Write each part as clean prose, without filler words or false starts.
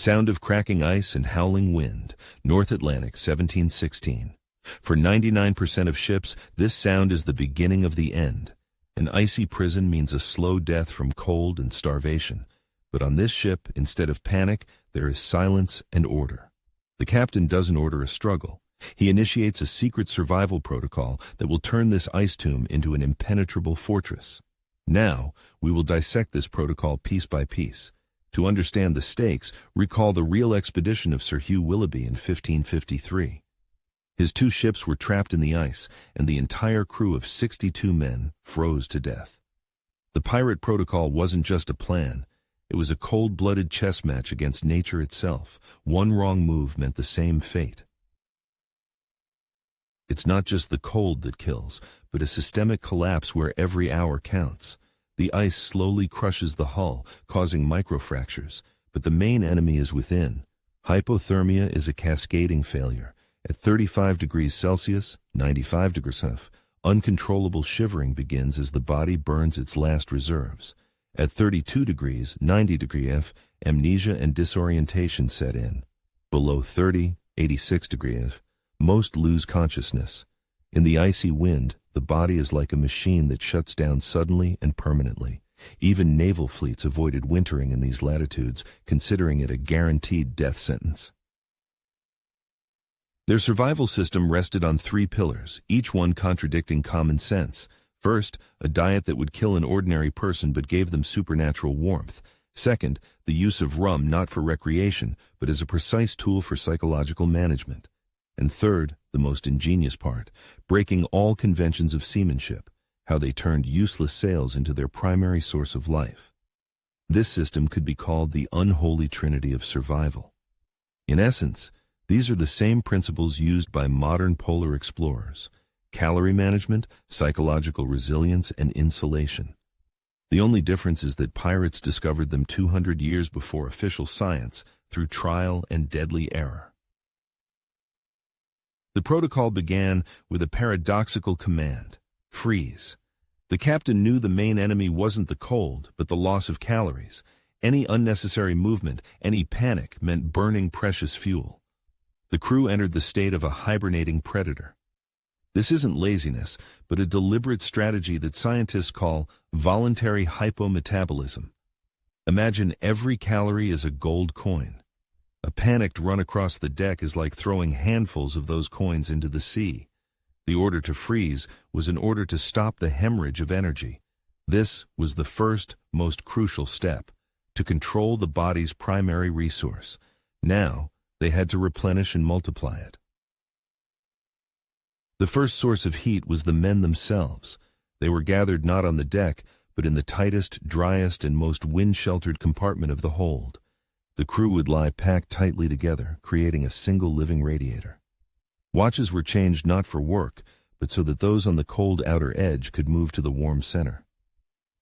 Sound of cracking ice and howling wind, North Atlantic, 1716. For 99% of ships, this sound is the beginning of the end. An icy prison means a slow death from cold and starvation. But on this ship, instead of panic, there is silence and order. The captain doesn't order a struggle. He initiates a secret survival protocol that will turn this ice tomb into an impenetrable fortress. Now, we will dissect this protocol piece by piece. To understand the stakes, recall the real expedition of Sir Hugh Willoughby in 1553. His 2 ships were trapped in the ice, and the entire crew of 62 men froze to death. The pirate protocol wasn't just a plan. It was a cold-blooded chess match against nature itself. One wrong move meant the same fate. It's not just the cold that kills, but a systemic collapse where every hour counts. The ice slowly crushes the hull, causing microfractures, but the main enemy is within. Hypothermia is a cascading failure. At 35 degrees Celsius, 95 degrees F, uncontrollable shivering begins as the body burns its last reserves. At 32 degrees, 90 degrees F, amnesia and disorientation set in. Below 30, 86 degrees F, most lose consciousness. In the icy wind, the body is like a machine that shuts down suddenly and permanently. Even naval fleets avoided wintering in these latitudes, considering it a guaranteed death sentence. Their survival system rested on 3 pillars, each one contradicting common sense. First, a diet that would kill an ordinary person but gave them supernatural warmth. Second, the use of rum not for recreation, but as a precise tool for psychological management. And third, the most ingenious part, breaking all conventions of seamanship, how they turned useless sails into their primary source of life. This system could be called the unholy trinity of survival. In essence, these are the same principles used by modern polar explorers: calorie management, psychological resilience, and insulation. The only difference is that pirates discovered them 200 years before official science through trial and deadly error. The protocol began with a paradoxical command: freeze. The captain knew the main enemy wasn't the cold, but the loss of calories. Any unnecessary movement, any panic, meant burning precious fuel. The crew entered the state of a hibernating predator. This isn't laziness, but a deliberate strategy that scientists call voluntary hypometabolism. Imagine every calorie is a gold coin. A panicked run across the deck is like throwing handfuls of those coins into the sea. The order to freeze was an order to stop the hemorrhage of energy. This was the first, most crucial step, to control the body's primary resource. Now, they had to replenish and multiply it. The first source of heat was the men themselves. They were gathered not on the deck, but in the tightest, driest, and most wind-sheltered compartment of the hold. The crew would lie packed tightly together, creating a single living radiator. Watches were changed not for work, but so that those on the cold outer edge could move to the warm center.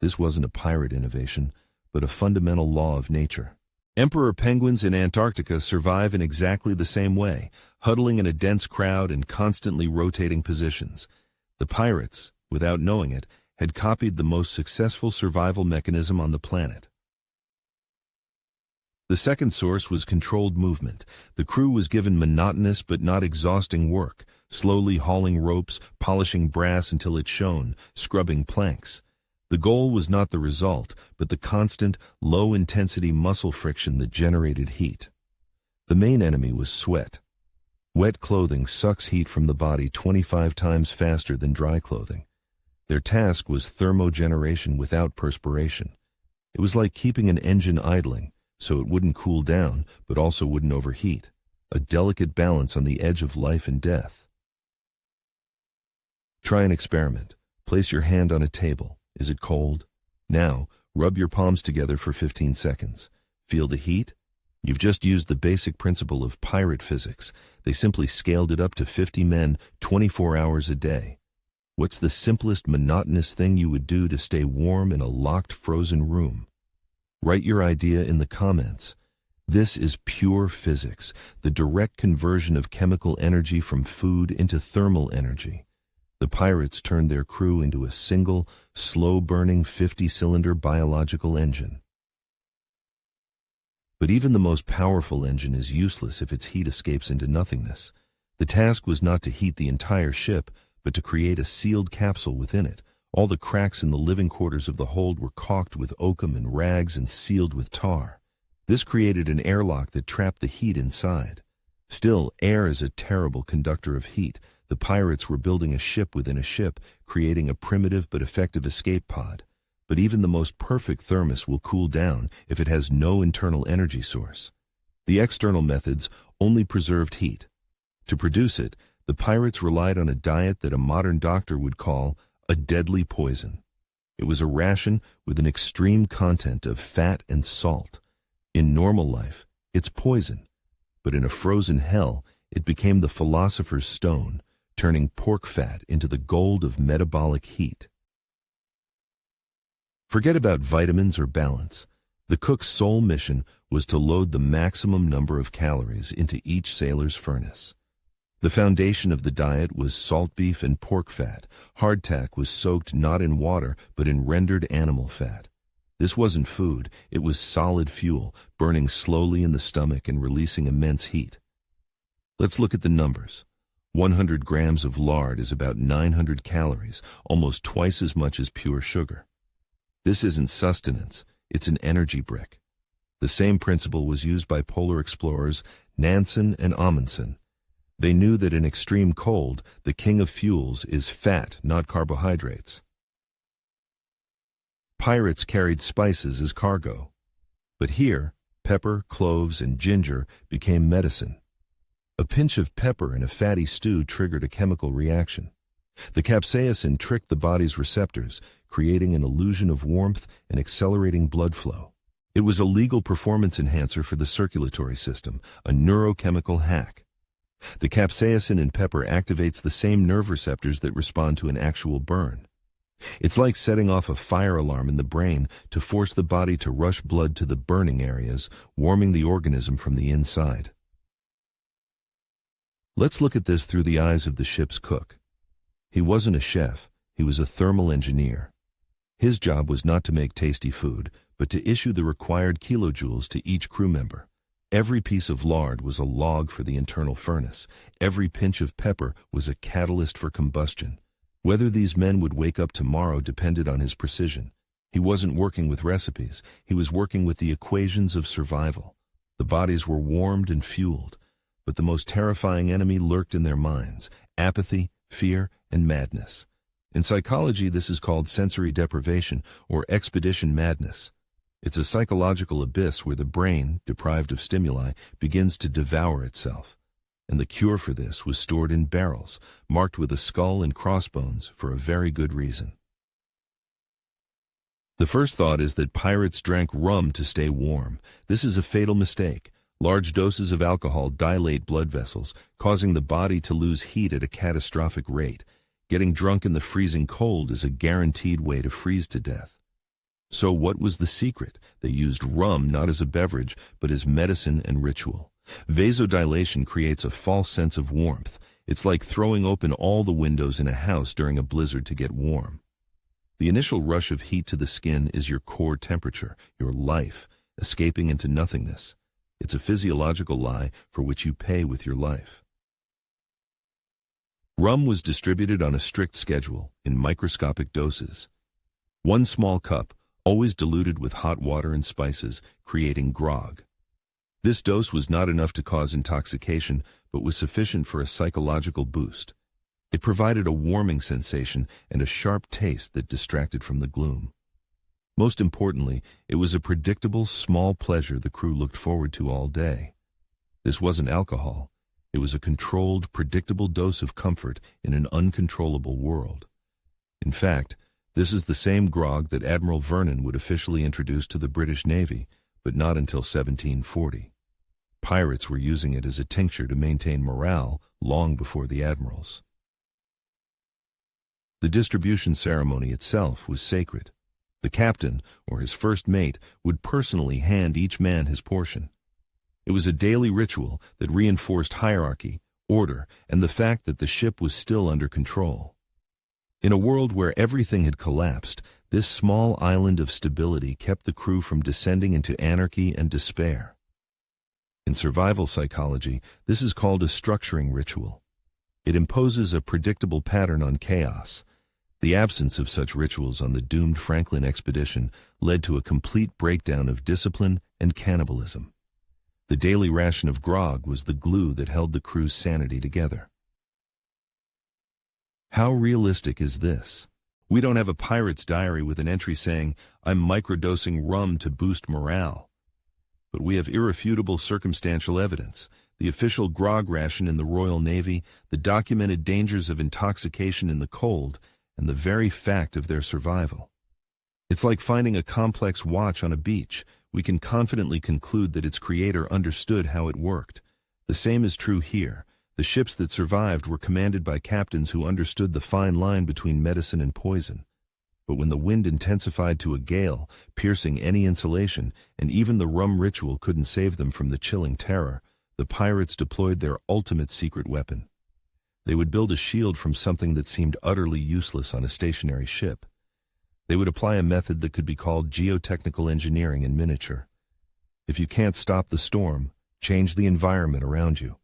This wasn't a pirate innovation, but a fundamental law of nature. Emperor penguins in Antarctica survive in exactly the same way, huddling in a dense crowd and constantly rotating positions. The pirates, without knowing it, had copied the most successful survival mechanism on the planet. The second source was controlled movement. The crew was given monotonous but not exhausting work, slowly hauling ropes, polishing brass until it shone, scrubbing planks. The goal was not the result, but the constant, low-intensity muscle friction that generated heat. The main enemy was sweat. Wet clothing sucks heat from the body 25 times faster than dry clothing. Their task was thermogeneration without perspiration. It was like keeping an engine idling, so it wouldn't cool down, but also wouldn't overheat. A delicate balance on the edge of life and death. Try an experiment. Place your hand on a table. Is it cold? Now, rub your palms together for 15 seconds. Feel the heat? You've just used the basic principle of pirate physics. They simply scaled it up to 50 men, 24 hours a day. What's the simplest, monotonous thing you would do to stay warm in a locked, frozen room? Write your idea in the comments. This is pure physics, the direct conversion of chemical energy from food into thermal energy. The pirates turned their crew into a single, slow-burning 50-cylinder biological engine. But even the most powerful engine is useless if its heat escapes into nothingness. The task was not to heat the entire ship, but to create a sealed capsule within it. All the cracks in the living quarters of the hold were caulked with oakum and rags and sealed with tar. This created an airlock that trapped the heat inside. Still, air is a terrible conductor of heat. The pirates were building a ship within a ship, creating a primitive but effective escape pod. But even the most perfect thermos will cool down if it has no internal energy source. The external methods only preserved heat. To produce it, the pirates relied on a diet that a modern doctor would call a deadly poison. It was a ration with an extreme content of fat and salt. In normal life, it's poison. But in a frozen hell, it became the philosopher's stone, turning pork fat into the gold of metabolic heat. Forget about vitamins or balance. The cook's sole mission was to load the maximum number of calories into each sailor's furnace. The foundation of the diet was salt beef and pork fat. Hardtack was soaked not in water, but in rendered animal fat. This wasn't food, it was solid fuel, burning slowly in the stomach and releasing immense heat. Let's look at the numbers. 100 grams of lard is about 900 calories, almost twice as much as pure sugar. This isn't sustenance, it's an energy brick. The same principle was used by polar explorers Nansen and Amundsen. They knew that in extreme cold, the king of fuels is fat, not carbohydrates. Pirates carried spices as cargo. But here, pepper, cloves, and ginger became medicine. A pinch of pepper in a fatty stew triggered a chemical reaction. The capsaicin tricked the body's receptors, creating an illusion of warmth and accelerating blood flow. It was a legal performance enhancer for the circulatory system, a neurochemical hack. The capsaicin in pepper activates the same nerve receptors that respond to an actual burn. It's like setting off a fire alarm in the brain to force the body to rush blood to the burning areas, warming the organism from the inside. Let's look at this through the eyes of the ship's cook. He wasn't a chef, he was a thermal engineer. His job was not to make tasty food, but to issue the required kilojoules to each crew member. Every piece of lard was a log for the internal furnace. Every pinch of pepper was a catalyst for combustion. Whether these men would wake up tomorrow depended on his precision. He wasn't working with recipes, he was working with the equations of survival. The bodies were warmed and fueled, but the most terrifying enemy lurked in their minds: apathy, fear, and madness. In psychology, this is called sensory deprivation or expedition madness. It's a psychological abyss where the brain, deprived of stimuli, begins to devour itself. And the cure for this was stored in barrels, marked with a skull and crossbones for a very good reason. The first thought is that pirates drank rum to stay warm. This is a fatal mistake. Large doses of alcohol dilate blood vessels, causing the body to lose heat at a catastrophic rate. Getting drunk in the freezing cold is a guaranteed way to freeze to death. So what was the secret? They used rum not as a beverage, but as medicine and ritual. Vasodilation creates a false sense of warmth. It's like throwing open all the windows in a house during a blizzard to get warm. The initial rush of heat to the skin is your core temperature, your life, escaping into nothingness. It's a physiological lie for which you pay with your life. Rum was distributed on a strict schedule in microscopic doses. 1 small cup, always diluted with hot water and spices, creating grog. This dose was not enough to cause intoxication, but was sufficient for a psychological boost. It provided a warming sensation and a sharp taste that distracted from the gloom. Most importantly, it was a predictable, small pleasure the crew looked forward to all day. This wasn't alcohol. It was a controlled, predictable dose of comfort in an uncontrollable world. In fact, this is the same grog that Admiral Vernon would officially introduce to the British Navy, but not until 1740. Pirates were using it as a tincture to maintain morale long before the admirals. The distribution ceremony itself was sacred. The captain, or his first mate, would personally hand each man his portion. It was a daily ritual that reinforced hierarchy, order, and the fact that the ship was still under control. In a world where everything had collapsed, this small island of stability kept the crew from descending into anarchy and despair. In survival psychology, this is called a structuring ritual. It imposes a predictable pattern on chaos. The absence of such rituals on the doomed Franklin expedition led to a complete breakdown of discipline and cannibalism. The daily ration of grog was the glue that held the crew's sanity together. How realistic is this? We don't have a pirate's diary with an entry saying, "I'm microdosing rum to boost morale." But we have irrefutable circumstantial evidence: the official grog ration in the Royal Navy, the documented dangers of intoxication in the cold, and the very fact of their survival. It's like finding a complex watch on a beach. We can confidently conclude that its creator understood how it worked. The same is true here. The ships that survived were commanded by captains who understood the fine line between medicine and poison. But when the wind intensified to a gale, piercing any insulation, and even the rum ritual couldn't save them from the chilling terror, the pirates deployed their ultimate secret weapon. They would build a shield from something that seemed utterly useless on a stationary ship. They would apply a method that could be called geotechnical engineering in miniature. If you can't stop the storm, change the environment around you.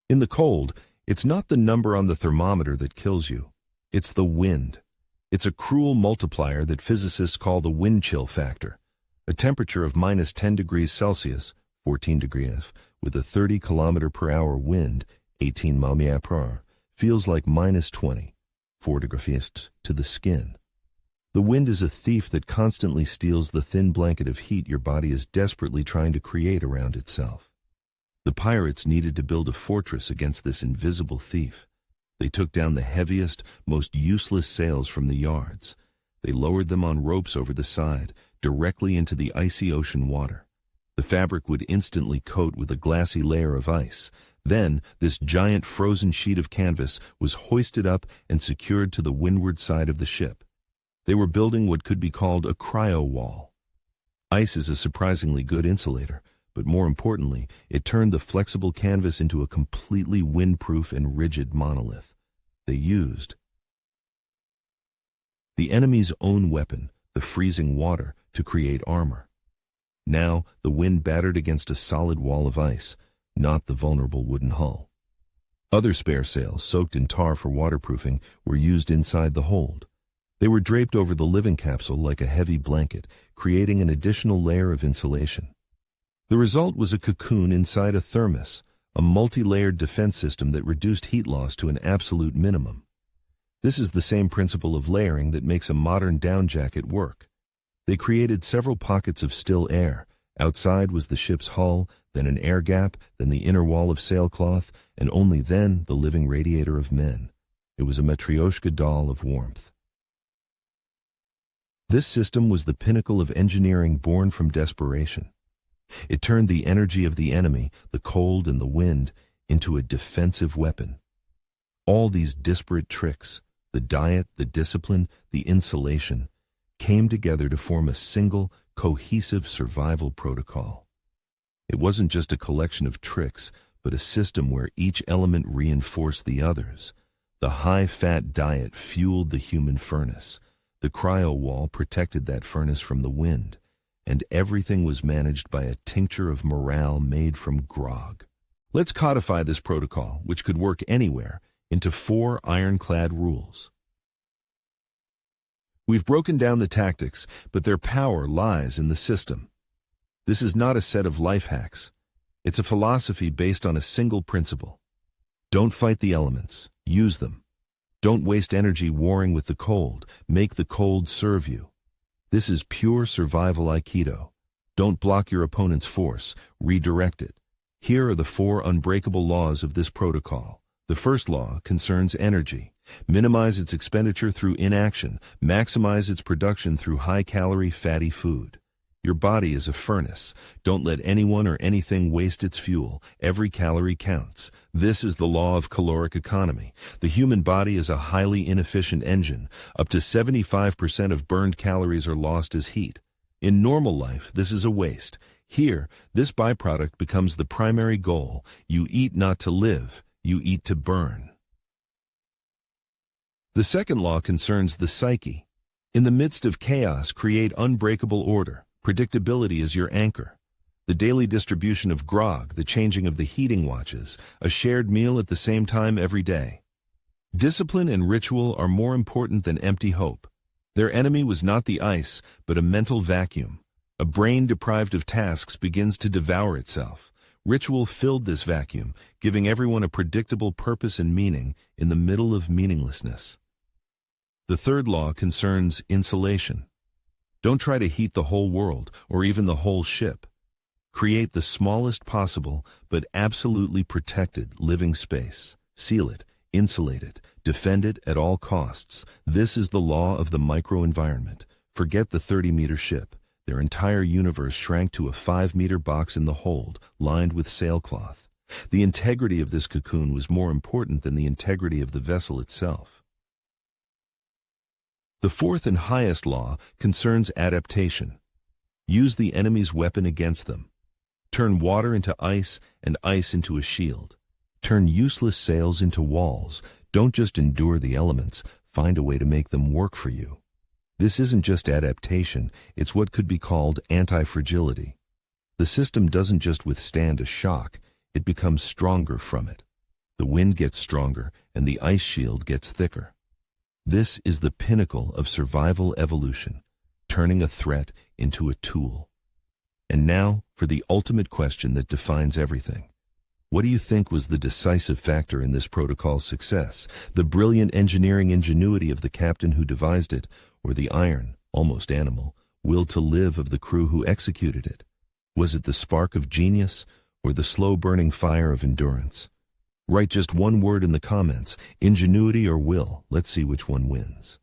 In the cold, it's not the number on the thermometer that kills you. It's the wind. It's a cruel multiplier that physicists call the wind chill factor. A temperature of minus 10 degrees Celsius, 14 degrees, with a 30 km/h wind, 18 mph, feels like minus 20, 4 degrees, to the skin. The wind is a thief that constantly steals the thin blanket of heat your body is desperately trying to create around itself. The pirates needed to build a fortress against this invisible thief. They took down the heaviest, most useless sails from the yards. They lowered them on ropes over the side, directly into the icy ocean water. The fabric would instantly coat with a glassy layer of ice. Then, this giant frozen sheet of canvas was hoisted up and secured to the windward side of the ship. They were building what could be called a cryo-wall. Ice is a surprisingly good insulator, but more importantly, it turned the flexible canvas into a completely windproof and rigid monolith. They used the enemy's own weapon, the freezing water, to create armor. Now, the wind battered against a solid wall of ice, not the vulnerable wooden hull. Other spare sails, soaked in tar for waterproofing, were used inside the hold. They were draped over the living capsule like a heavy blanket, creating an additional layer of insulation. The result was a cocoon inside a thermos, a multi-layered defense system that reduced heat loss to an absolute minimum. This is the same principle of layering that makes a modern down jacket work. They created several pockets of still air. Outside was the ship's hull, then an air gap, then the inner wall of sailcloth, and only then the living radiator of men. It was a Matryoshka doll of warmth. This system was the pinnacle of engineering born from desperation. It turned the energy of the enemy, the cold and the wind, into a defensive weapon. All these disparate tricks, the diet, the discipline, the insulation, came together to form a single, cohesive survival protocol. It wasn't just a collection of tricks, but a system where each element reinforced the others. The high-fat diet fueled the human furnace. The cryo-wall protected that furnace from the wind. And everything was managed by a tincture of morale made from grog. Let's codify this protocol, which could work anywhere, into 4 ironclad rules. We've broken down the tactics, but their power lies in the system. This is not a set of life hacks. It's a philosophy based on a single principle. Don't fight the elements, use them. Don't waste energy warring with the cold, make the cold serve you. This is pure survival Aikido. Don't block your opponent's force, redirect it. Here are the 4 unbreakable laws of this protocol. The first law concerns energy. Minimize its expenditure through inaction. Maximize its production through high-calorie, fatty food. Your body is a furnace. Don't let anyone or anything waste its fuel. Every calorie counts. This is the law of caloric economy. The human body is a highly inefficient engine. Up to 75% of burned calories are lost as heat. In normal life, this is a waste. Here, this byproduct becomes the primary goal. You eat not to live, you eat to burn. The second law concerns the psyche. In the midst of chaos, create unbreakable order. Predictability is your anchor. The daily distribution of grog, the changing of the heating watches, a shared meal at the same time every day. Discipline and ritual are more important than empty hope. Their enemy was not the ice, but a mental vacuum. A brain deprived of tasks begins to devour itself. Ritual filled this vacuum, giving everyone a predictable purpose and meaning in the middle of meaninglessness. The third law concerns insulation. Don't try to heat the whole world or even the whole ship. Create the smallest possible but absolutely protected living space. Seal it, insulate it, defend it at all costs. This is the law of the microenvironment. Forget the 30-meter ship. Their entire universe shrank to a 5-meter box in the hold, lined with sailcloth. The integrity of this cocoon was more important than the integrity of the vessel itself. The fourth and highest law concerns adaptation. Use the enemy's weapon against them. Turn water into ice and ice into a shield. Turn useless sails into walls. Don't just endure the elements, find a way to make them work for you. This isn't just adaptation, it's what could be called anti-fragility. The system doesn't just withstand a shock, it becomes stronger from it. The wind gets stronger and the ice shield gets thicker. This is the pinnacle of survival evolution, turning a threat into a tool. And now for the ultimate question that defines everything. What do you think was the decisive factor in this protocol's success? The brilliant engineering ingenuity of the captain who devised it, or the iron, almost animal, will to live of the crew who executed it? Was it the spark of genius, or the slow-burning fire of endurance? Write just one word in the comments, ingenuity or will. Let's see which one wins.